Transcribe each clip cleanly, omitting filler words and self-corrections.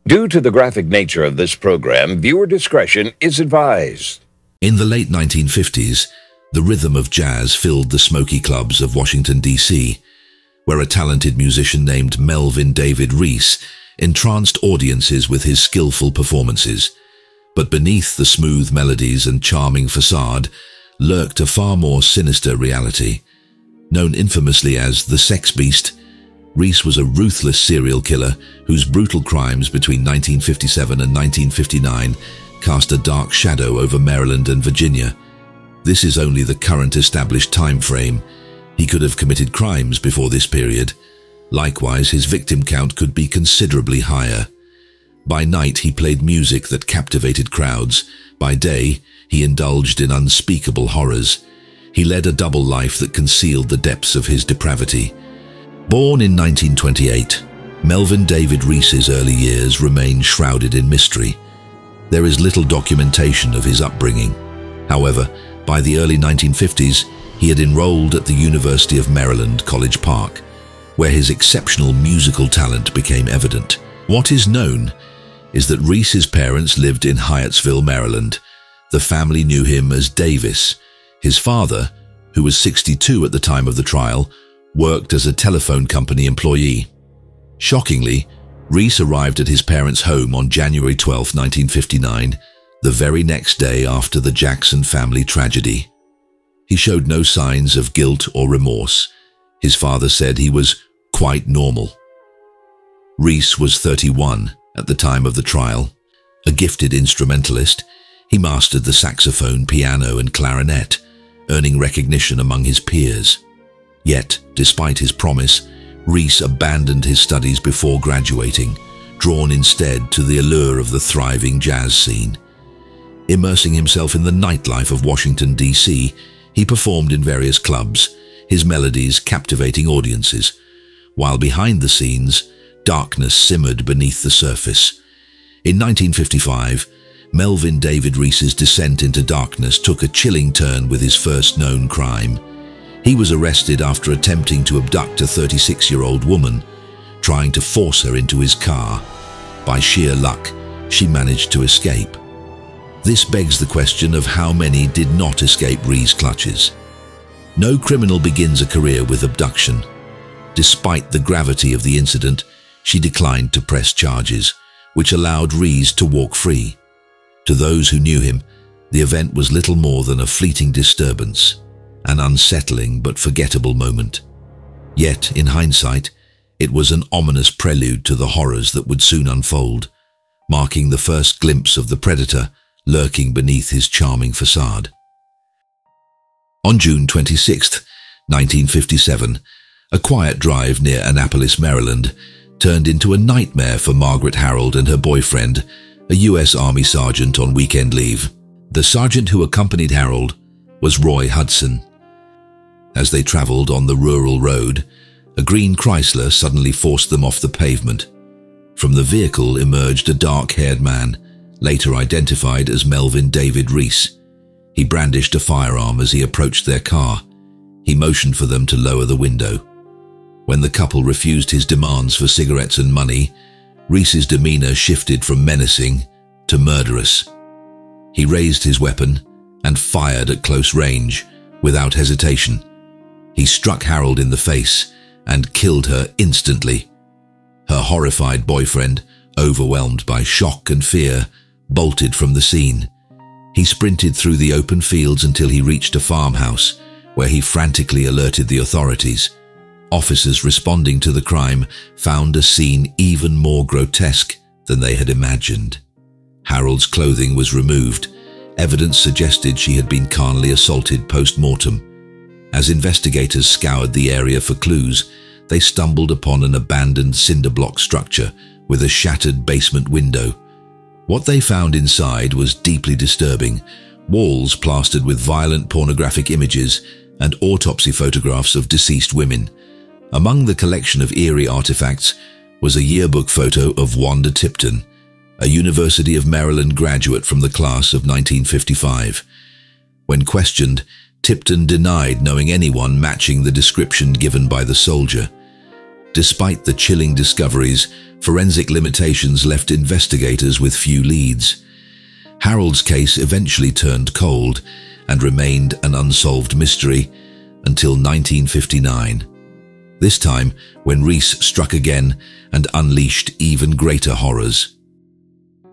Due to the graphic nature of this program, viewer discretion is advised. In the late 1950s, the rhythm of jazz filled the smoky clubs of Washington, D.C., where a talented musician named Melvin David Rees entranced audiences with his skillful performances. But beneath the smooth melodies and charming facade lurked a far more sinister reality. Known infamously as the Sex Beast, Rees was a ruthless serial killer whose brutal crimes between 1957 and 1959 cast a dark shadow over Maryland and Virginia. This is only the current established time frame. He could have committed crimes before this period. Likewise, his victim count could be considerably higher. By night, he played music that captivated crowds. By day, he indulged in unspeakable horrors. He led a double life that concealed the depths of his depravity. Born in 1928, Melvin David Rees's early years remain shrouded in mystery. There is little documentation of his upbringing. However, by the early 1950s, he had enrolled at the University of Maryland, College Park, where his exceptional musical talent became evident. What is known is that Rees's parents lived in Hyattsville, Maryland. The family knew him as Davis. His father, who was 62 at the time of the trial, worked as a telephone company employee. Shockingly, Rees arrived at his parents' home on January 12, 1959, the very next day after the Jackson family tragedy. He showed no signs of guilt or remorse. His father said he was quite normal. Rees was 31 at the time of the trial. A gifted instrumentalist, he mastered the saxophone, piano, and clarinet, earning recognition among his peers. Yet, despite his promise, Rees abandoned his studies before graduating, drawn instead to the allure of the thriving jazz scene. Immersing himself in the nightlife of Washington, D.C., he performed in various clubs, his melodies captivating audiences, while behind the scenes, darkness simmered beneath the surface. In 1955, Melvin David Rees's descent into darkness took a chilling turn with his first known crime. He was arrested after attempting to abduct a 36-year-old woman, trying to force her into his car. By sheer luck, she managed to escape. This begs the question of how many did not escape Rees' clutches. No criminal begins a career with abduction. Despite the gravity of the incident, she declined to press charges, which allowed Rees to walk free. To those who knew him, the event was little more than a fleeting disturbance, an unsettling but forgettable moment. Yet, in hindsight, it was an ominous prelude to the horrors that would soon unfold, marking the first glimpse of the predator lurking beneath his charming facade. On June 26, 1957, a quiet drive near Annapolis, Maryland, turned into a nightmare for Margaret Harold and her boyfriend, a U.S. Army sergeant on weekend leave. The sergeant who accompanied Harold was Roy Hudson. As they traveled on the rural road, a green Chrysler suddenly forced them off the pavement. From the vehicle emerged a dark-haired man, later identified as Melvin David Rees. He brandished a firearm as he approached their car. He motioned for them to lower the window. When the couple refused his demands for cigarettes and money, Rees's demeanor shifted from menacing to murderous. He raised his weapon and fired at close range, without hesitation. He struck Harold in the face and killed her instantly. Her horrified boyfriend, overwhelmed by shock and fear, bolted from the scene. He sprinted through the open fields until he reached a farmhouse, where he frantically alerted the authorities. Officers responding to the crime found a scene even more grotesque than they had imagined. Harold's clothing was removed. Evidence suggested she had been carnally assaulted post-mortem. As investigators scoured the area for clues, they stumbled upon an abandoned cinder block structure with a shattered basement window. What they found inside was deeply disturbing: walls plastered with violent pornographic images and autopsy photographs of deceased women. Among the collection of eerie artifacts was a yearbook photo of Wanda Tipton, a University of Maryland graduate from the class of 1955. When questioned, Tipton denied knowing anyone matching the description given by the soldier. Despite the chilling discoveries, forensic limitations left investigators with few leads. Harold's case eventually turned cold and remained an unsolved mystery until 1959. This time, when Rees struck again and unleashed even greater horrors.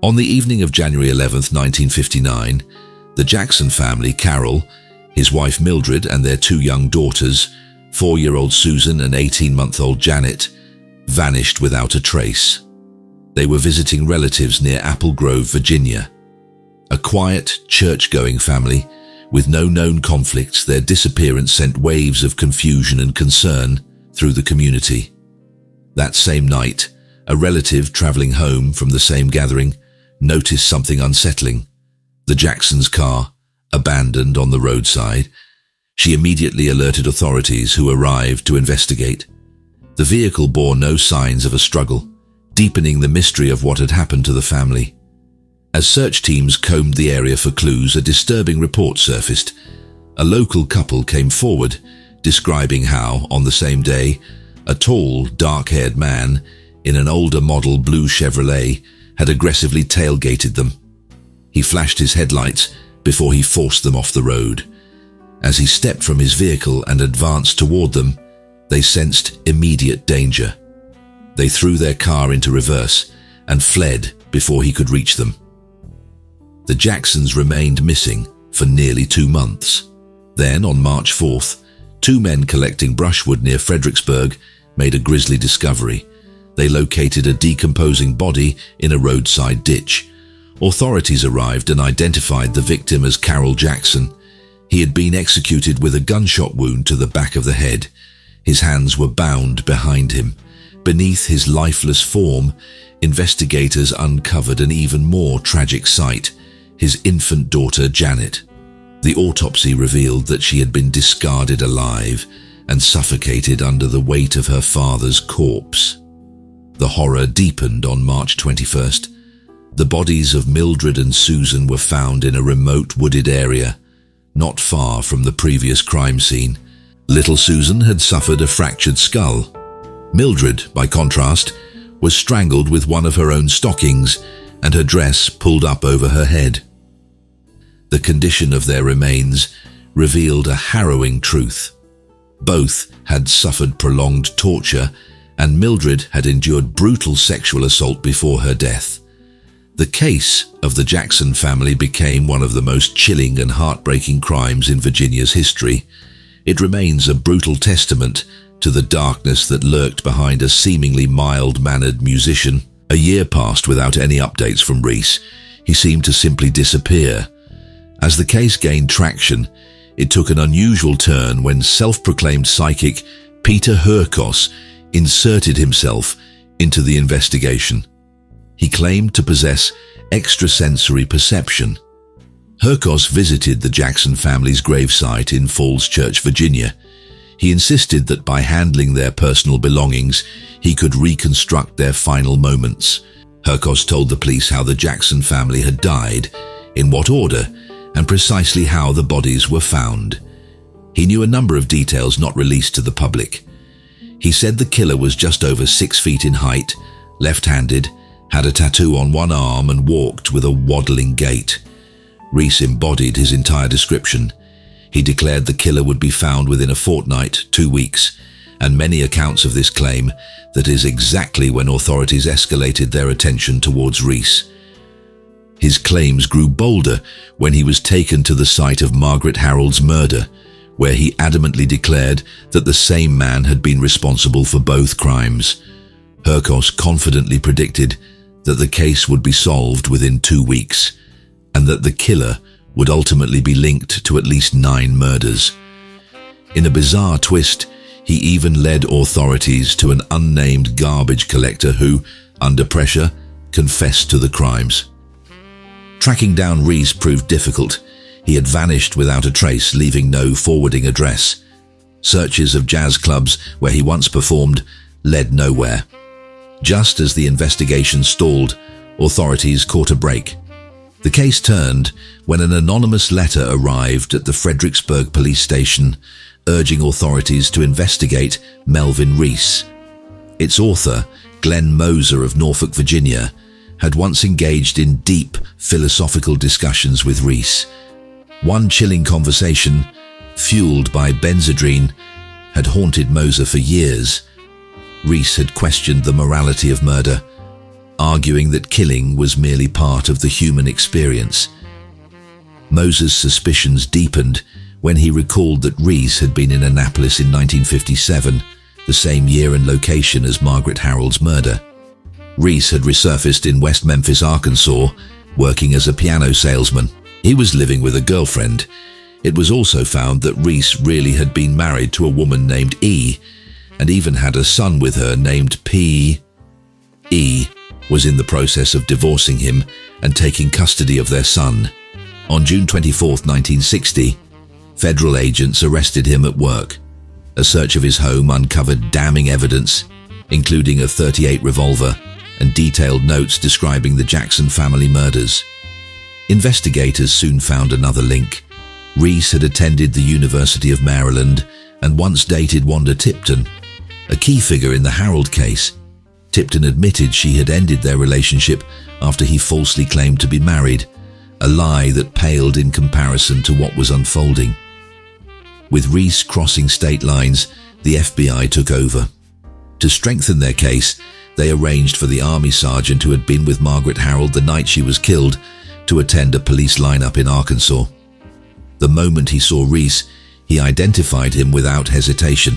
On the evening of January 11th, 1959, the Jackson family, Carol, his wife Mildred, and their two young daughters, 4-year-old Susan and 18-month-old Janet, vanished without a trace. They were visiting relatives near Apple Grove, Virginia. A quiet, church-going family, with no known conflicts, their disappearance sent waves of confusion and concern through the community. That same night, a relative traveling home from the same gathering noticed something unsettling. The Jacksons' car, abandoned on the roadside. She immediately alerted authorities, who arrived to investigate. The vehicle bore no signs of a struggle, deepening the mystery of what had happened to the family. As search teams combed the area for clues, a disturbing report surfaced. A local couple came forward, describing how, on the same day, a tall, dark-haired man in an older model blue Chevrolet had aggressively tailgated them. He flashed his headlights before he forced them off the road. As he stepped from his vehicle and advanced toward them, they sensed immediate danger. They threw their car into reverse and fled before he could reach them. The Jacksons remained missing for nearly 2 months. Then, on March 4th, 2 men collecting brushwood near Fredericksburg made a grisly discovery. They located a decomposing body in a roadside ditch. Authorities arrived and identified the victim as Carol Jackson. He had been executed with a gunshot wound to the back of the head. His hands were bound behind him. Beneath his lifeless form, investigators uncovered an even more tragic sight: his infant daughter, Janet. The autopsy revealed that she had been discarded alive and suffocated under the weight of her father's corpse. The horror deepened on March 21st. The bodies of Mildred and Susan were found in a remote wooded area, not far from the previous crime scene. Little Susan had suffered a fractured skull. Mildred, by contrast, was strangled with one of her own stockings and her dress pulled up over her head. The condition of their remains revealed a harrowing truth. Both had suffered prolonged torture, and Mildred had endured brutal sexual assault before her death. The case of the Jackson family became one of the most chilling and heartbreaking crimes in Virginia's history. It remains a brutal testament to the darkness that lurked behind a seemingly mild-mannered musician. A year passed without any updates from Rees. He seemed to simply disappear. As the case gained traction, it took an unusual turn when self-proclaimed psychic Peter Hurkos inserted himself into the investigation. He claimed to possess extrasensory perception. Hurkos visited the Jackson family's gravesite in Falls Church, Virginia. He insisted that by handling their personal belongings, he could reconstruct their final moments. Hurkos told the police how the Jackson family had died, in what order, and precisely how the bodies were found. He knew a number of details not released to the public. He said the killer was just over 6 feet in height, left-handed, had a tattoo on one arm and walked with a waddling gait. Rees embodied his entire description. He declared the killer would be found within a fortnight, 2 weeks, and many accounts of this claim that is exactly when authorities escalated their attention towards Rees. His claims grew bolder when he was taken to the site of Margaret Harold's murder, where he adamantly declared that the same man had been responsible for both crimes. Hurkos confidently predicted that the case would be solved within 2 weeks, and that the killer would ultimately be linked to at least 9 murders. In a bizarre twist, he even led authorities to an unnamed garbage collector who, under pressure, confessed to the crimes. Tracking down Rees proved difficult. He had vanished without a trace, leaving no forwarding address. Searches of jazz clubs where he once performed led nowhere. Just as the investigation stalled, authorities caught a break. The case turned when an anonymous letter arrived at the Fredericksburg police station, urging authorities to investigate Melvin Rees. Its author, Glenn Moser of Norfolk, Virginia, had once engaged in deep philosophical discussions with Rees. One chilling conversation, fueled by benzodrine, had haunted Moser for years. Rees had questioned the morality of murder, arguing that killing was merely part of the human experience. Moser's suspicions deepened when he recalled that Rees had been in Annapolis in 1957, the same year and location as Margaret Harold's murder. Rees had resurfaced in West Memphis, Arkansas, working as a piano salesman. He was living with a girlfriend. It was also found that Rees really had been married to a woman named E, and even had a son with her named P. E was in the process of divorcing him and taking custody of their son. On June 24, 1960, federal agents arrested him at work. A search of his home uncovered damning evidence, including a .38 revolver and detailed notes describing the Jackson family murders. Investigators soon found another link. Rees had attended the University of Maryland and once dated Wanda Tipton, a key figure in the Harold case. Tipton admitted she had ended their relationship after he falsely claimed to be married, a lie that paled in comparison to what was unfolding. With Rees crossing state lines, the FBI took over. To strengthen their case, they arranged for the Army sergeant who had been with Margaret Harold the night she was killed to attend a police lineup in Arkansas. The moment he saw Rees, he identified him without hesitation.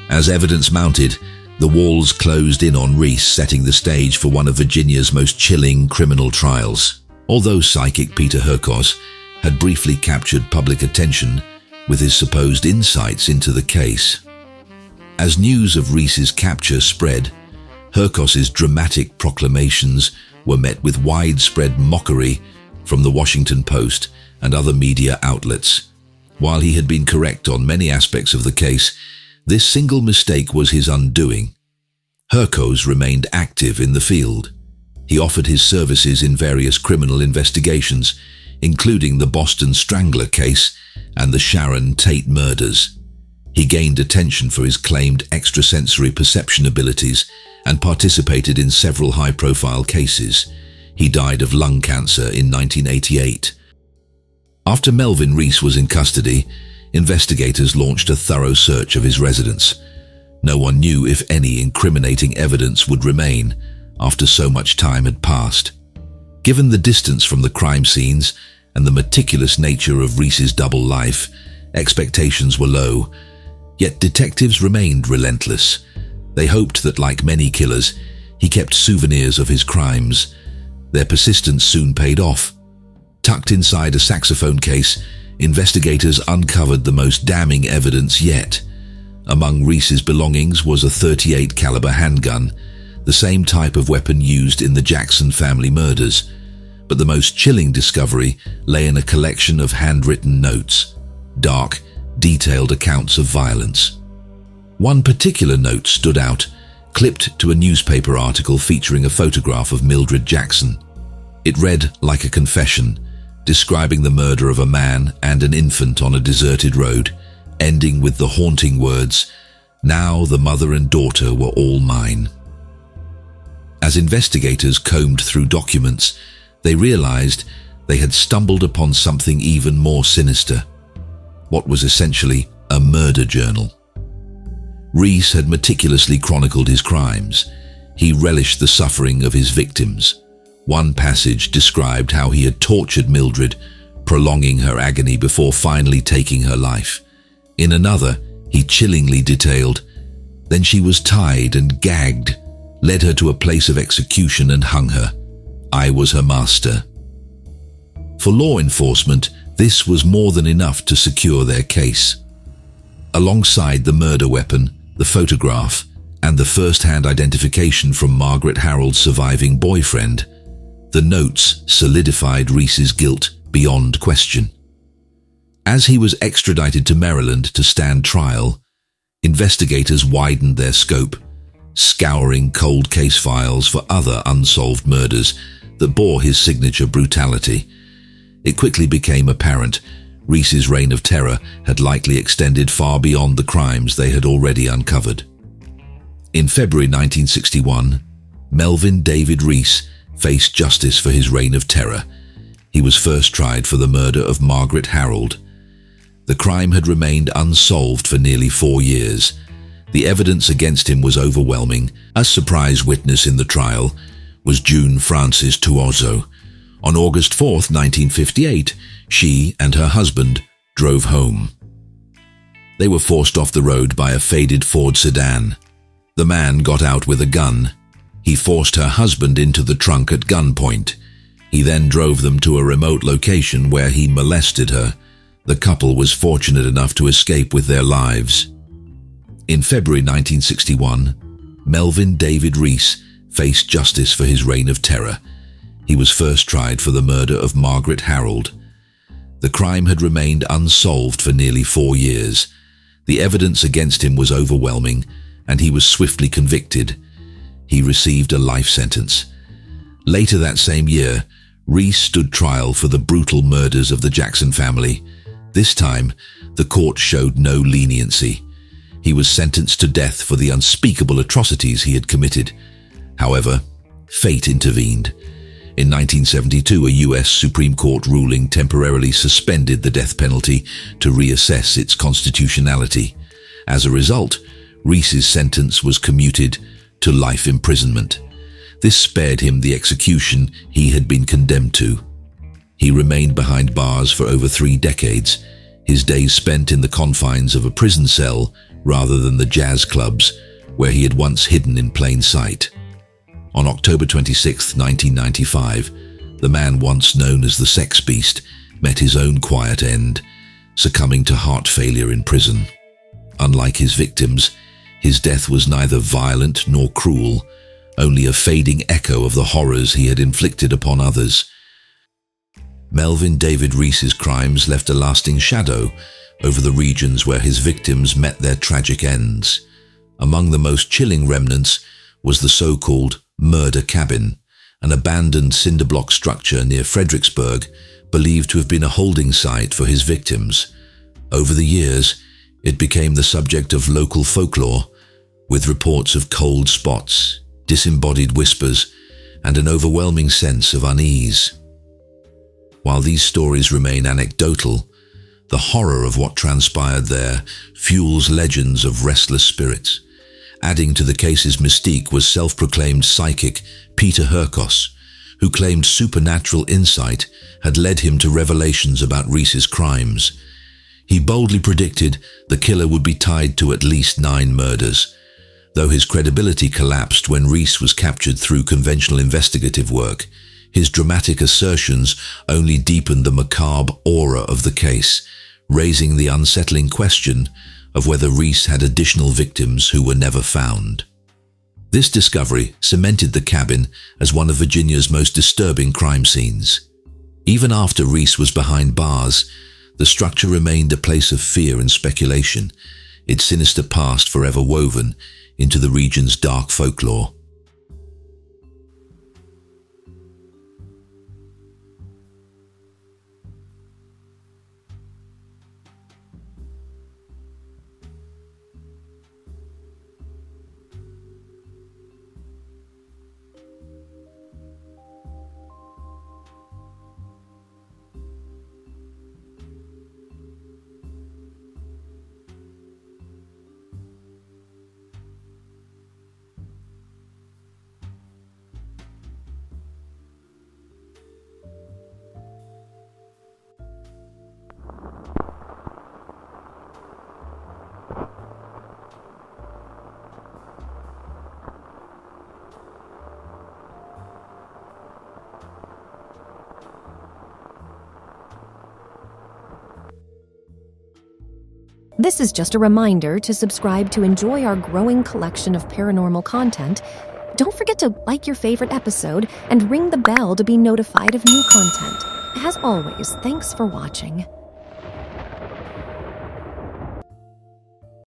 As evidence mounted, the walls closed in on Rees, setting the stage for one of Virginia's most chilling criminal trials. Although psychic Peter Herkos had briefly captured public attention with his supposed insights into the case. As news of Rees's capture spread, Herkos's dramatic proclamations were met with widespread mockery from the Washington Post and other media outlets. While he had been correct on many aspects of the case, this single mistake was his undoing. Herkos remained active in the field. He offered his services in various criminal investigations, including the Boston Strangler case and the Sharon Tate murders. He gained attention for his claimed extrasensory perception abilities and participated in several high-profile cases. He died of lung cancer in 1988. After Melvin Rees was in custody, investigators launched a thorough search of his residence. No one knew if any incriminating evidence would remain after so much time had passed. Given the distance from the crime scenes and the meticulous nature of Rees's double life, expectations were low, yet detectives remained relentless. They hoped that, like many killers, he kept souvenirs of his crimes. Their persistence soon paid off. Tucked inside a saxophone case, investigators uncovered the most damning evidence yet. Among Rees's belongings was a .38 caliber handgun, the same type of weapon used in the Jackson family murders. But the most chilling discovery lay in a collection of handwritten notes, dark, detailed accounts of violence. One particular note stood out, clipped to a newspaper article featuring a photograph of Mildred Jackson. It read like a confession, describing the murder of a man and an infant on a deserted road, ending with the haunting words, "Now the mother and daughter were all mine." As investigators combed through documents, they realized they had stumbled upon something even more sinister. What was essentially a murder journal. Rees had meticulously chronicled his crimes. He relished the suffering of his victims. One passage described how he had tortured Mildred, prolonging her agony before finally taking her life. In another, he chillingly detailed, "Then she was tied and gagged, led her to a place of execution and hung her. I was her master." For law enforcement, this was more than enough to secure their case. Alongside the murder weapon, the photograph, and the first-hand identification from Margaret Harold's surviving boyfriend, the notes solidified Rees's guilt beyond question. As he was extradited to Maryland to stand trial, investigators widened their scope, scouring cold case files for other unsolved murders that bore his signature brutality. It quickly became apparent Rees's reign of terror had likely extended far beyond the crimes they had already uncovered. In February 1961, Melvin David Rees faced justice for his reign of terror. He was first tried for the murder of Margaret Harold. The crime had remained unsolved for nearly 4 years. The evidence against him was overwhelming. A surprise witness in the trial was June Frances Tuozo. On August 4, 1958, she and her husband drove home. They were forced off the road by a faded Ford sedan. The man got out with a gun. He forced her husband into the trunk at gunpoint. He then drove them to a remote location where he molested her. The couple was fortunate enough to escape with their lives. In February 1961, Melvin David Rees faced justice for his reign of terror. He was first tried for the murder of Margaret Harold. The crime had remained unsolved for nearly 4 years. The evidence against him was overwhelming, and he was swiftly convicted. He received a life sentence. Later that same year, Rees stood trial for the brutal murders of the Jackson family. This time, the court showed no leniency. He was sentenced to death for the unspeakable atrocities he had committed. However, fate intervened. In 1972, a U.S. Supreme Court ruling temporarily suspended the death penalty to reassess its constitutionality. As a result, Rees's sentence was commuted to life imprisonment. This spared him the execution he had been condemned to. He remained behind bars for over 3 decades, his days spent in the confines of a prison cell rather than the jazz clubs where he had once hidden in plain sight. On October 26, 1995, the man once known as the Sex Beast met his own quiet end, succumbing to heart failure in prison. Unlike his victims, his death was neither violent nor cruel, only a fading echo of the horrors he had inflicted upon others. Melvin David Rees's crimes left a lasting shadow over the regions where his victims met their tragic ends. Among the most chilling remnants was the so-called murder cabin, an abandoned cinder block structure near Fredericksburg, believed to have been a holding site for his victims. Over the years, it became the subject of local folklore, with reports of cold spots, disembodied whispers, and an overwhelming sense of unease. While these stories remain anecdotal, the horror of what transpired there fuels legends of restless spirits. Adding to the case's mystique was self-proclaimed psychic Peter Herkos, who claimed supernatural insight had led him to revelations about Rees's crimes. He boldly predicted the killer would be tied to at least 9 murders, though his credibility collapsed when Rees was captured through conventional investigative work. His dramatic assertions only deepened the macabre aura of the case, raising the unsettling question of whether Rees had additional victims who were never found. This discovery cemented the cabin as one of Virginia's most disturbing crime scenes. Even after Rees was behind bars, the structure remained a place of fear and speculation, its sinister past forever woven into the region's dark folklore. This is just a reminder to subscribe to enjoy our growing collection of paranormal content. Don't forget to like your favorite episode and ring the bell to be notified of new content. As always, thanks for watching.